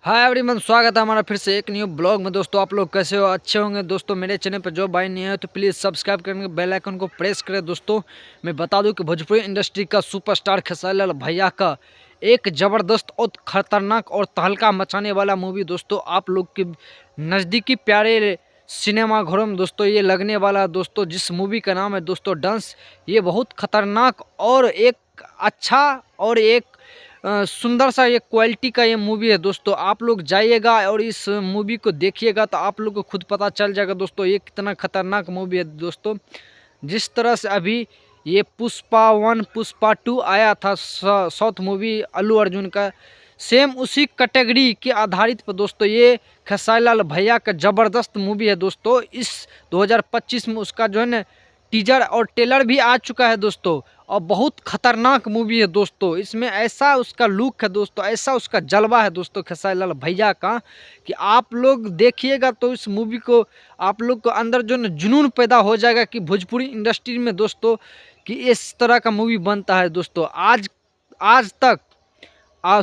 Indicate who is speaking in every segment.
Speaker 1: Hi everyone, स्वागत है हमारा फिर से एक न्यू ब्लॉग में। दोस्तों आप लोग कैसे हो? अच्छे होंगे। दोस्तों मेरे चैनल पर जो भाई नहीं है तो प्लीज़ सब्सक्राइब करके बेल आइकन को प्रेस करें। दोस्तों मैं बता दूं कि भोजपुरी इंडस्ट्री का सुपरस्टार खेसारी लाल भैया का एक ज़बरदस्त और ख़तरनाक और तहलका मचाने वाला मूवी दोस्तों आप लोग के नज़दीकी प्यारे सिनेमा घरों में दोस्तों ये लगने वाला है। दोस्तों जिस मूवी का नाम है दोस्तों डंस, ये बहुत ख़तरनाक और एक अच्छा और एक सुंदर सा ये क्वालिटी का ये मूवी है दोस्तों। आप लोग जाइएगा और इस मूवी को देखिएगा तो आप लोग को खुद पता चल जाएगा दोस्तों ये कितना खतरनाक मूवी है दोस्तों। जिस तरह से अभी ये पुष्पा 1 पुष्पा 2 आया था साउथ मूवी अल्लू अर्जुन का, सेम उसी कैटेगरी के आधारित पर दोस्तों ये खेसारी लाल भैया का ज़बरदस्त मूवी है दोस्तों। इस 2025 में उसका जो है ना टीजर और ट्रेलर भी आ चुका है दोस्तों, और बहुत खतरनाक मूवी है दोस्तों। इसमें ऐसा उसका लुक है दोस्तों, ऐसा उसका जलवा है दोस्तों खेसारी लाल भैया का कि आप लोग देखिएगा तो इस मूवी को आप लोग को अंदर जो न जुनून पैदा हो जाएगा कि भोजपुरी इंडस्ट्री में दोस्तों कि इस तरह का मूवी बनता है दोस्तों। आज आज तक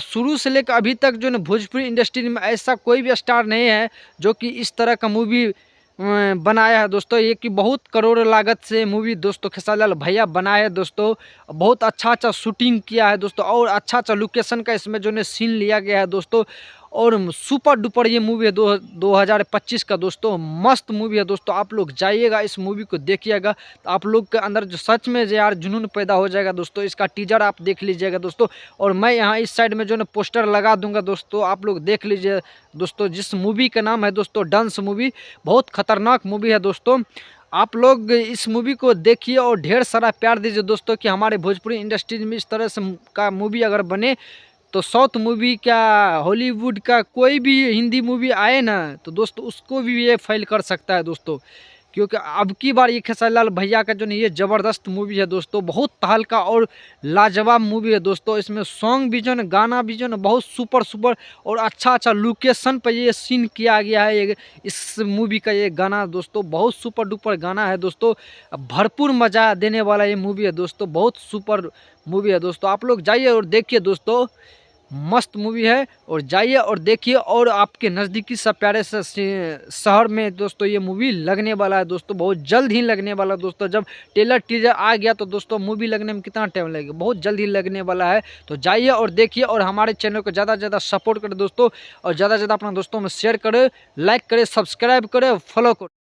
Speaker 1: शुरू से लेकर अभी तक जो न भोजपुरी इंडस्ट्री में ऐसा कोई भी स्टार नहीं है जो कि इस तरह का मूवी बनाया है दोस्तों। ये कि बहुत करोड़ लागत से मूवी दोस्तों खेसारी लाल भैया बनाया है दोस्तों। बहुत अच्छा शूटिंग किया है दोस्तों, और अच्छा लोकेशन का इसमें जो है सीन लिया गया है दोस्तों। और सुपर डुपर ये मूवी है 2025 का दोस्तों। मस्त मूवी है दोस्तों। आप लोग जाइएगा इस मूवी को देखिएगा तो आप लोग के अंदर जो सच में जो यार जुनून पैदा हो जाएगा दोस्तों। इसका टीजर आप देख लीजिएगा दोस्तों, और मैं यहाँ इस साइड में जो है पोस्टर लगा दूंगा दोस्तों, आप लोग देख लीजिए दोस्तों। जिस मूवी का नाम है दोस्तों डंस मूवी, बहुत खतरनाक मूवी है दोस्तों। आप लोग इस मूवी को देखिए और ढेर सारा प्यार दीजिए दोस्तों कि हमारे भोजपुरी इंडस्ट्री में इस तरह से का मूवी अगर बने तो साउथ मूवी क्या हॉलीवुड का कोई भी हिंदी मूवी आए ना तो दोस्तों उसको भी ये फेल कर सकता है दोस्तों। क्योंकि अब की बार ये खेसारी लाल भैया का जो नहीं ये ज़बरदस्त मूवी है दोस्तों। बहुत तहलका और लाजवाब मूवी है दोस्तों। इसमें सॉन्ग भी जो है गाना भी जो है बहुत सुपर और अच्छा लोकेशन पर ये सीन किया गया है। ये इस मूवी का ये गाना दोस्तों बहुत सुपर डुपर गाना है दोस्तों। भरपूर मज़ा देने वाला ये मूवी है दोस्तों। बहुत सुपर मूवी है दोस्तों। आप लोग जाइए और देखिए दोस्तों, मस्त मूवी है। और जाइए और देखिए, और आपके नज़दीकी सब प्यारे से शहर में दोस्तों ये मूवी लगने वाला है दोस्तों। बहुत जल्द ही लगने वाला है दोस्तों। जब ट्रेलर टीजर आ गया तो दोस्तों मूवी लगने में कितना टाइम लगेगा, बहुत जल्द ही लगने वाला है। तो जाइए और देखिए, और हमारे चैनल को ज़्यादा से ज़्यादा सपोर्ट करें दोस्तों, और ज़्यादा से ज़्यादा अपना दोस्तों में शेयर करें, लाइक करें, सब्सक्राइब करें, फॉलो करें।